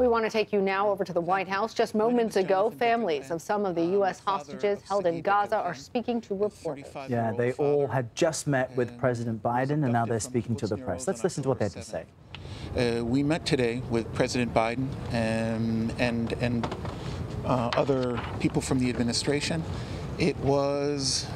We want to take you now over to the White House. Just moments ago, families of some of the U.S. hostages held in Gaza are speaking to reporters. Yeah, they all had just met with President Biden, and now they're speaking to the press. Let's listen to what they had to say. We met today with President Biden and other people from the administration. It was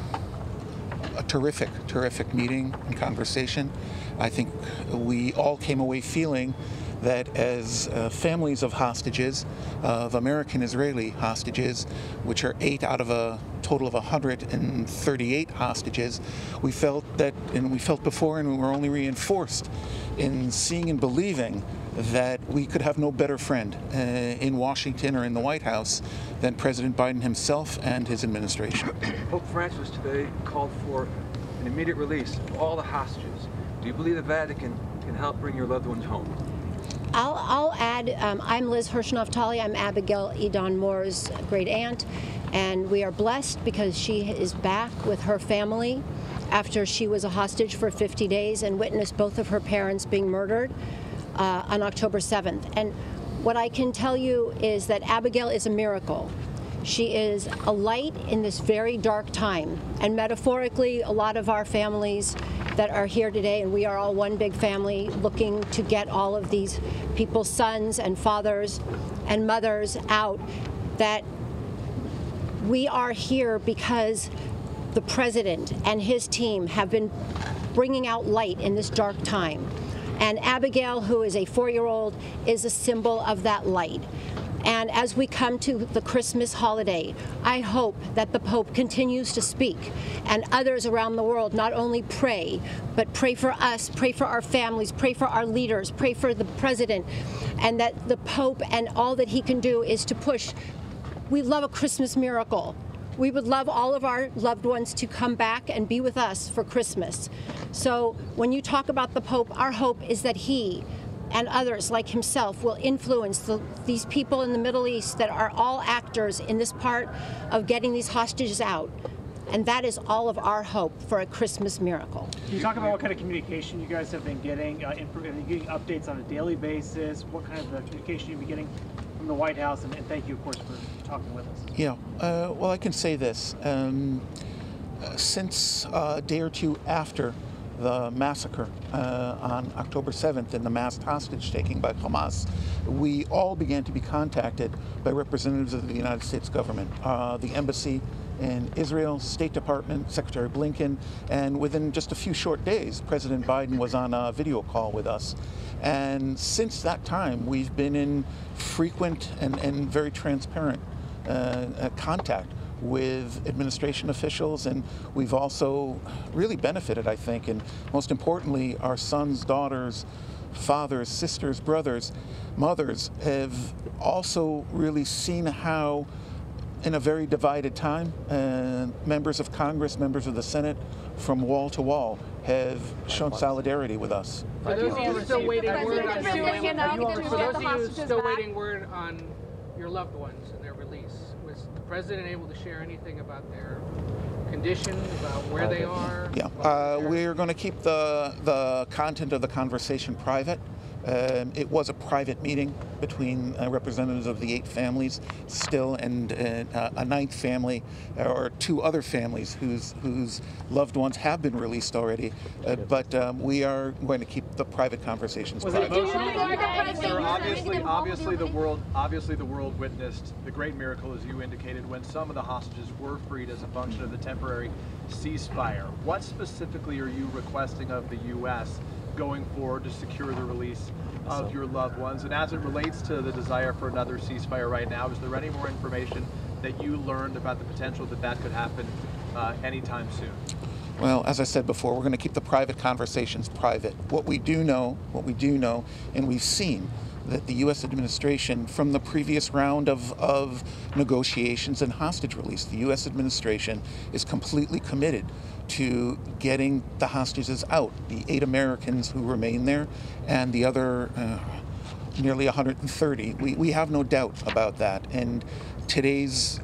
a terrific meeting and conversation. I think we all came away feeling that as families of hostages, of American-Israeli hostages, which are 8 out of a total of 138 hostages, we felt that, and we felt before, and we were only reinforced in seeing and believing that we could have no better friend in Washington or in the White House than President Biden himself and his administration. Pope Francis today called for an immediate release of all the hostages. Do you believe the Vatican can help bring your loved ones home? I'll add, I'm Liz Hirsch-Naftali. I'm Abigail Edon Moore's great aunt, and we are blessed because she is back with her family after she was a hostage for 50 days and witnessed both of her parents being murdered on October 7th. And what I can tell you is that Abigail is a miracle. She is a light in this very dark time. And metaphorically, a lot of our families that are here today, and we are all one big family looking to get all of these people's sons and fathers and mothers out, that we are here because the president and his team have been bringing out light in this dark time. And Abigail, who is a 4-year-old, is a symbol of that light. And as we come to the Christmas holiday, I hope that the Pope continues to speak and others around the world not only pray, but pray for us, pray for our families, pray for our leaders, pray for the president, and that the Pope and all that he can do is to push. We love a Christmas miracle. We would love all of our loved ones to come back and be with us for Christmas. So when you talk about the Pope, our hope is that he and others like himself will influence these people in the Middle East that are all actors in this part of getting these hostages out. And that is all of our hope for a Christmas miracle. Can you talk about what kind of communication you guys have been getting? Are you getting updates on a daily basis? What kind of communication you've been getting from the White House? And thank you, of course, for talking with us. Yeah, well, I can say this. Since a day or two after the massacre on October 7th and the mass hostage-taking by Hamas, we all began to be contacted by representatives of the United States government, the embassy in Israel, State Department, Secretary Blinken, and within just a few short days, President Biden was on a video call with us. And since that time, we've been in frequent and very transparent contact with administration officials, and we've also really benefited, I think, and most importantly, our sons, daughters, fathers, sisters, brothers, mothers have also really seen how, in a very divided time, members of Congress, members of the Senate, from wall to wall, have shown solidarity with us. For those of you still waiting word on your loved ones and their release, was the president able to share anything about their condition, about where they are? Yeah, we're going to keep the content of the conversation private. It was a private meeting between representatives of the 8 families still, and a 9th family, or 2 other families whose loved ones have been released already. But we are going to keep the private conversations private. Sir, obviously the world witnessed the great miracle, as you indicated, when some of the hostages were freed as a function of the temporary ceasefire. What specifically are you requesting of the U.S. going forward to secure the release of your loved ones? And as it relates to the desire for another ceasefire right now, is there any more information that you learned about the potential that could happen anytime soon? Well, as I said before, we're going to keep the private conversations private. What we do know, and we've seen that the U.S. administration, from the previous round of negotiations and hostage release, the U.S. administration is completely committed to getting the hostages out, the 8 Americans who remain there and the other nearly 130. We have no doubt about that. And today's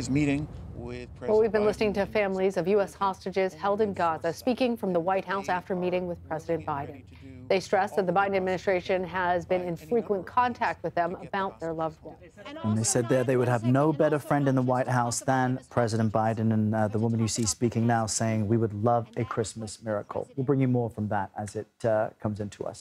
meeting with President Well, we've been Biden, listening to families of U.S. hostages held in Gaza speaking from the White House after meeting with President Biden. They stressed that the Biden administration has been in frequent contact with them about their loved ones. And they said there they would have no better friend in the White House than President Biden. And the woman you see speaking now saying, we would love a Christmas miracle. We'll bring you more from that as it comes into us.